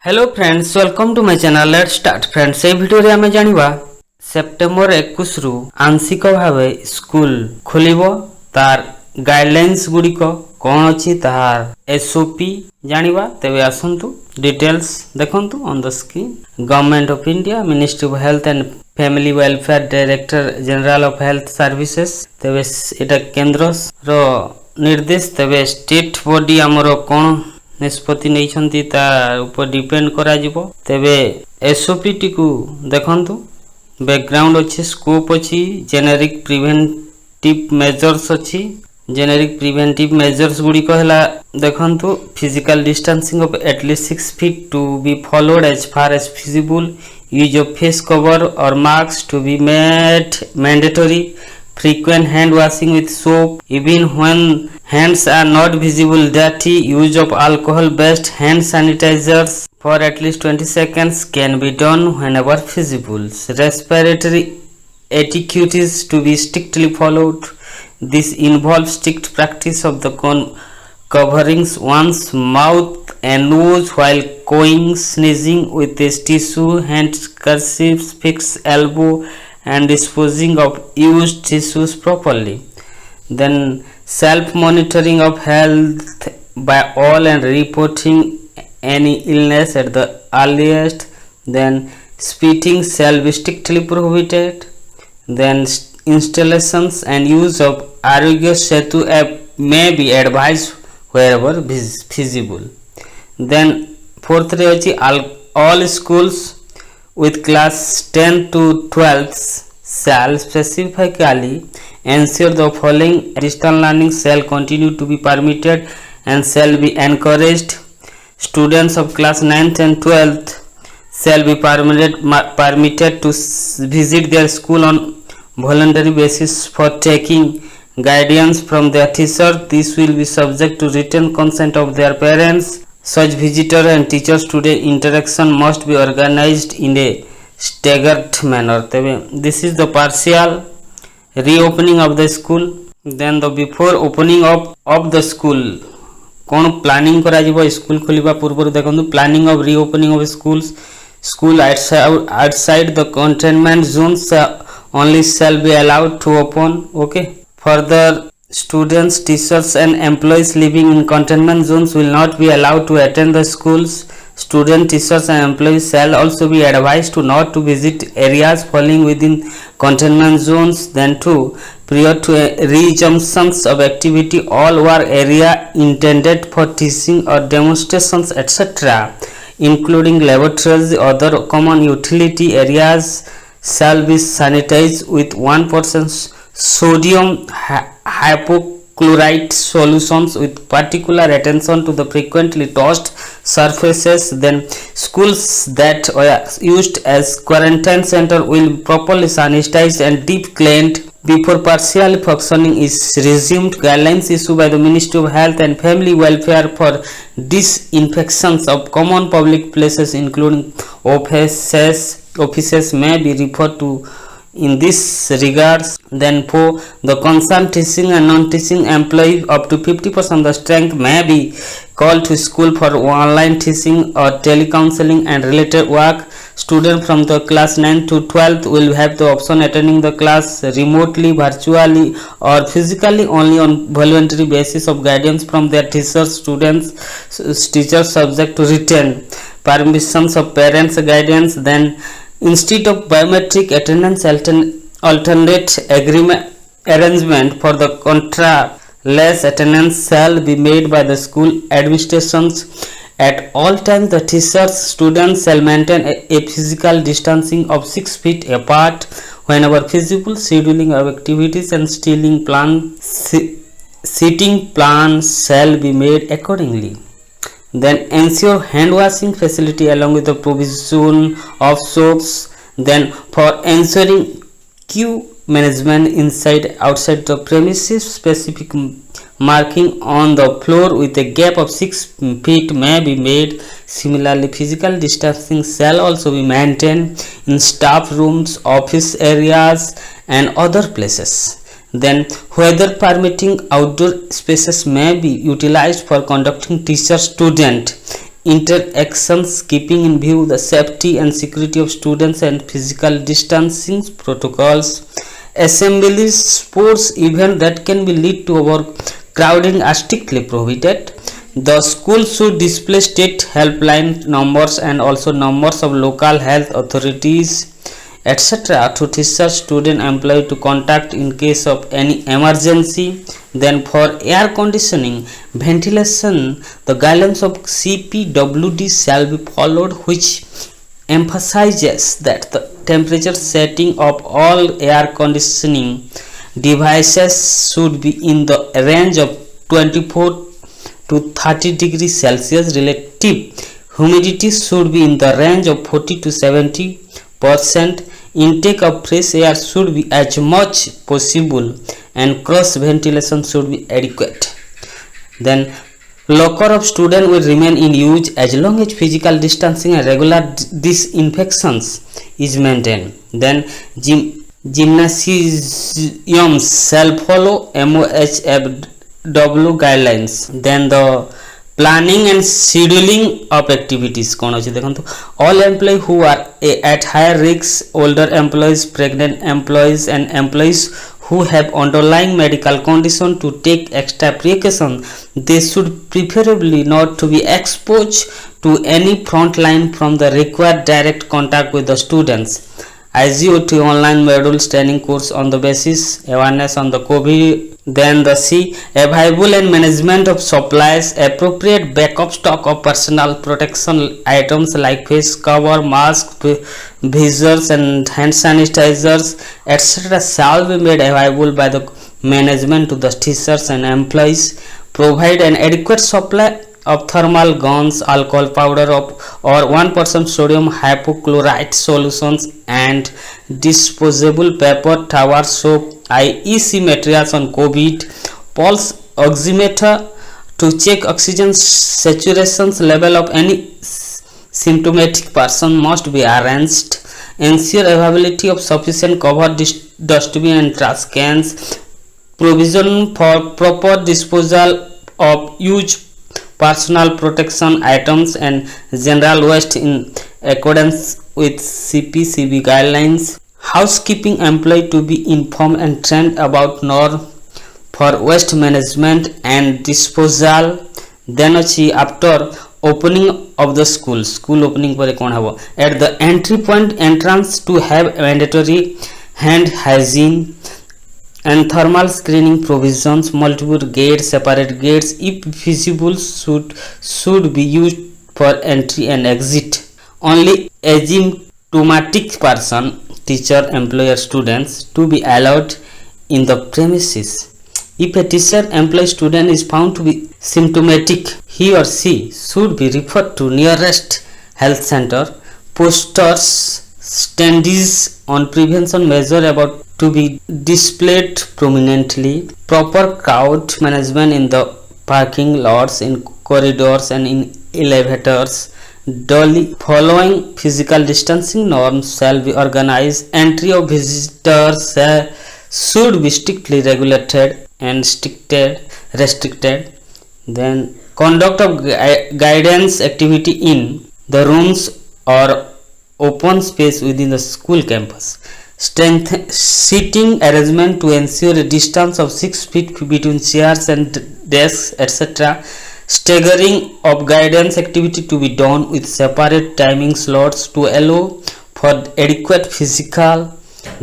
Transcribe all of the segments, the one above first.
Hello friends, welcome to my channel. Let's start friends. ए video रे आमे जानिबा September 21 रु आंशिक भावे स्कूल खोलिबो तार गाइडलाइंस गुडिक कोन अछि तार एसओपी जानिबा। तेबे आसंतु डिटेल्स देखंतु on the screen. Government of India, ministry of health and family welfare, director general of health services. तेबे एटा केंद्र रो निर्देश। तेबे स्टेट बॉडी हमरो कोन निष्पत्ति नहीं ऊपर डिपेंड करा जिवो। तेबे एसओपी टी को देखंतु बैकग्राउंड अच्छी, स्कोप अच्छी, जेनेरिक प्रिवेंटिव मेजर्स अच्छी। जेनेरिक प्रिवेंटिव मेजर्स गुडी कहला देखंतु physical distancing of at least 6 feet to be followed as far as feasible, use of face cover और mask to be made mandatory, frequent hand washing with soap even when hands are not visible dirty, use of alcohol based hand sanitizers for at least 20 seconds can be done whenever feasible. Respiratory etiquette is to be strictly followed. This involves strict practice of the coverings one's mouth and nose while coughing, sneezing with a tissue, handkerchiefs, fixed elbow and disposing of used tissues properly. Then self-monitoring of health by all and reporting any illness at the earliest. Then spitting shall be strictly prohibited. Then installations and use of Arogya Setu app may be advised wherever feasible. Then fourth all schools with class 10 to 12 shall specifically ensure the following: distance learning shall continue to be permitted and shall be encouraged. Students of class 9th and 12th shall be permitted to visit their school on voluntary basis for taking guidance from their teacher. This will be subject to written consent of their parents. Such visitor and teacher-student interaction must be organized in a staggered manner. This is the partial reopening of the school. Then the before opening of the school कौन planning करा जिवो school खोलिबा पूर्व देखंतु planning of reopening of school outside the containment zones only shall be allowed to open. Okay, further students, teachers and employees living in containment zones will not be allowed to attend the schools. Students, teachers and employees shall also be advised to not to visit areas falling within containment zones. Then 2, prior to resumptions of activity, all work area intended for teaching or demonstrations etc., including laboratories, other common utility areas, shall be sanitized with 1% sodium hypochlorite solutions with particular attention to the frequently touched surfaces. Then schools that were used as quarantine center will be properly sanitized and deep cleaned before partially functioning is resumed. Guidelines issued by the Ministry of Health and Family Welfare for disinfections of common public places including offices may be referred to in this regards. Then 4, the concerned teaching and non-teaching employee up to 50% the strength may be called to school for online teaching or telecounseling and related work. Students from the class 9 to 12 will have the option attending the class remotely, virtually or physically only on voluntary basis of guidance from their teachers. Teachers subject to written permissions of parents guidance. Then instead of biometric attendance, alternate arrangement for the contactless attendance shall be made by the school administrations. At all times, the teachers, students shall maintain a physical distancing of 6 feet apart whenever feasible. Scheduling of activities and seating plans shall be made accordingly. Then ensure hand washing facility along with the provision of soaps. Then for ensuring queue management inside outside the premises, specific marking on the floor with a gap of 6 feet may be made. Similarly, physical distancing shall also be maintained in staff rooms, office areas and other places. Then weather permitting, outdoor spaces may be utilized for conducting teacher student interactions, keeping in view the safety and security of students and physical distancing protocols. Assemblies, sports events that can be lead to overcrowding are strictly prohibited. The school should display state helpline numbers and also numbers of local health authorities, etc. to teachers, student, employee to contact in case of any emergency. Then for air conditioning, ventilation, the guidelines of CPWD shall be followed, which emphasizes that the temperature setting of all air conditioning devices should be in the range of 24 to 30 degrees Celsius. Relative humidity should be in the range of 40 to 70%. Intake of fresh air should be as much possible and cross ventilation should be adequate. Then locker of student will remain in use as long as physical distancing and regular disinfections is maintained. Then gymnasiums shall follow MOHFW guidelines. Then the planning and scheduling of activities कौन अच्छी देखो तो all employees who are at higher risk, older employees, pregnant employees and employees who have underlying medical condition to take extra precaution. They should preferably not to be exposed to any front line from the required direct contact with the students. IGOT online modules training course on the basis awareness on the COVID. Then the C, available and management of supplies, appropriate backup stock of personal protection items like face cover, mask, visors and hand sanitizers, etc. shall be made available by the management to the teachers and employees. Provide an adequate supply of thermal guns, alcohol powder of or 1% sodium hypochlorite solutions and disposable paper towel, soap, IEC materials on COVID. Pulse oximeter to check oxygen saturation level of any symptomatic person must be arranged. Ensure availability of sufficient covered dustbin and trash cans. Provision for proper disposal of used personal protection items and general waste in accordance with CPCB guidelines. Housekeeping employee to be informed and trained about norm for waste management and disposal. Then after opening of the school opening पर कौन हबो at the entry point entrance to have mandatory hand hygiene and thermal screening provisions. Multiple gates, separate gates if feasible should be used for entry and exit. Only asymptomatic person, teacher, employer, students to be allowed in the premises. If a teacher, employee, student is found to be symptomatic, he or she should be referred to nearest health center. Posters, standees on prevention measure about to be displayed prominently. Proper crowd management in the parking lots, in corridors and in elevators. Daily following physical distancing norms shall be organized. Entry of visitors should be strictly regulated and restricted. Then conduct of guidance activity in the rooms or open space within the school campus. Seating arrangement to ensure a distance of 6 feet between chairs and desks, etc. Staggering of guidance activity to be done with separate timing slots to allow for adequate physical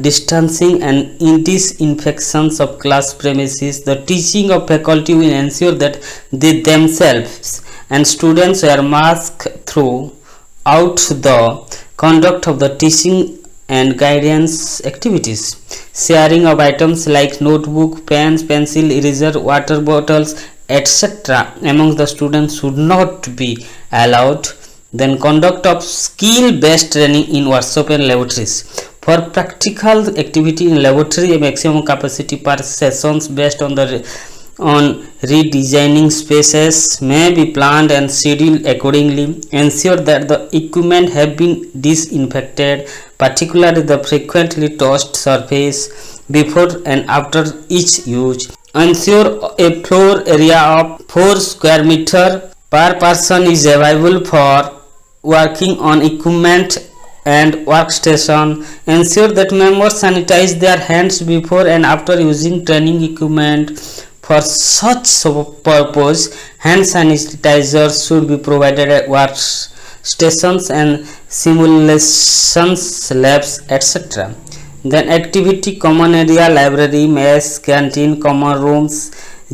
distancing and disinfections of class premises. The teaching of faculty will ensure that they themselves and students wear masks throughout the conduct of the teaching and guidance activities. Sharing of items like notebook, pens, pencil, eraser, water bottles, etc. among the students should not be allowed. Then conduct of skill based training in workshop and laboratories. For practical activity in laboratory, a maximum capacity per sessions based on redesigning spaces may be planned and scheduled accordingly. Ensure that the equipment have been disinfected, particularly the frequently touched surface before and after each use. Ensure a floor area of 4 square meter per person is available for working on equipment and workstation. Ensure that members sanitize their hands before and after using training equipment. For such purpose, hand sanitizers should be provided at workstations and simulations labs, etc. Then activity common area, library, mess, canteen, common rooms,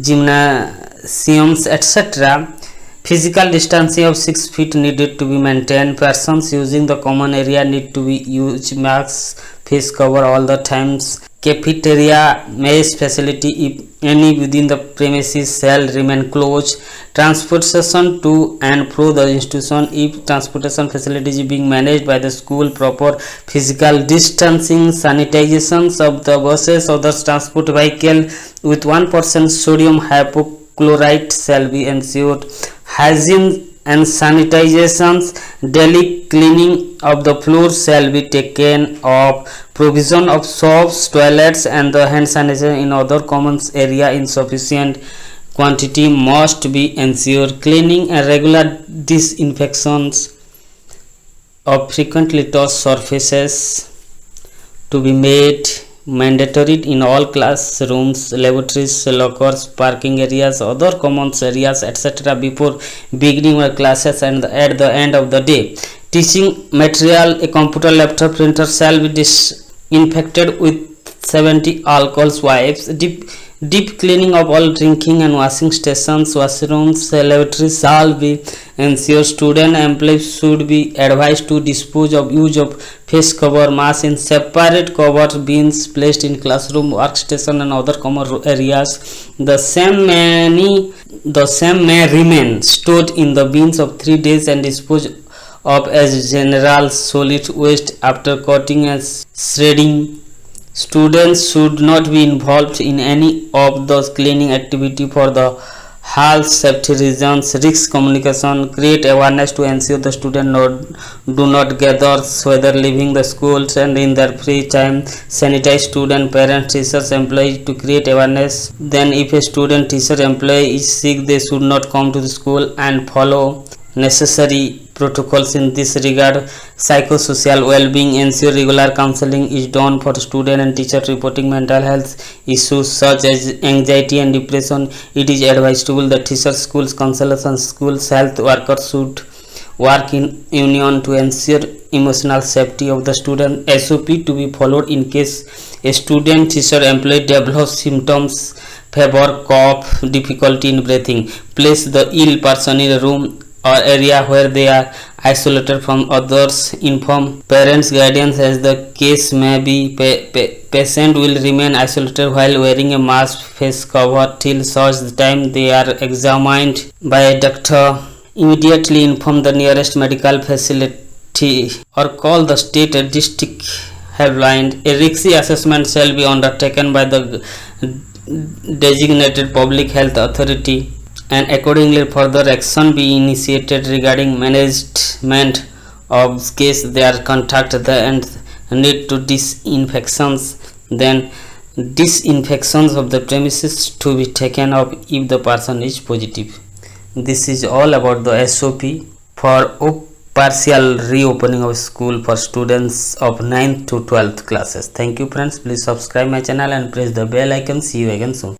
gymnasiums, etc. Physical distancing of 6 feet needed to be maintained. Persons using the common area need to use masks, face cover all the times. Cafeteria, mess facility, if any within the premises, shall remain closed. Transportation to and through the institution, if transportation facility is being managed by the school, proper physical distancing, sanitizations of the buses or the transport vehicle with 1% sodium hypochlorite shall be ensured. Hygiene and sanitizations, daily cleaning of the floors shall be taken up. Provision of soaps, toilets and the hand sanitizer in other common area in sufficient quantity must be ensured. Cleaning and regular disinfections of frequently touched surfaces to be made mandatory in all classrooms, laboratories, lockers, parking areas, other common areas, etc. before beginning of classes and at the end of the day. Teaching material, a computer, laptop, printer shall be disinfected with 70 alcohol wipes. Deep cleaning of all drinking and washing stations, washrooms, laboratories shall be ensured. Student employees should be advised to dispose of use of face cover, mask in separate covered bins placed in classroom, workstation and other common areas. The same may remain stored in the bins of 3 days and disposed of as general solid waste after cutting and shredding. Students should not be involved in any of those cleaning activity for the health safety reasons. Risk communication, create awareness to ensure the students do not gather whether leaving the schools and in their free time. Sanitize student, parents, teachers, employees to create awareness. Then if a student, teacher, employee is sick, they should not come to the school and follow necessary protocols in this regard. Psychosocial well-being, ensure regular counseling is done for student and teacher reporting mental health issues such as anxiety and depression. It is advisable that teachers, schools counselors and schools health workers should work in union to ensure emotional safety of the student. SOP to be followed in case a student, teacher, employee develops symptoms, fever, cough, difficulty in breathing. Place the ill person in a room or area where they are isolated from others. Inform parents, guardians as the case may be. Patient will remain isolated while wearing a mask, face cover till such time they are examined by a doctor. Immediately inform the nearest medical facility or call the state or district helpline. A risk assessment shall be undertaken by the designated public health authority and accordingly further action be initiated regarding management of case their contact and need to disinfections. Then disinfections of the premises to be taken up if the person is positive. This is all about the SOP for partial reopening of school for students of 9th to 12th classes. Thank you friends. Please subscribe my channel and press the bell icon. See you again soon.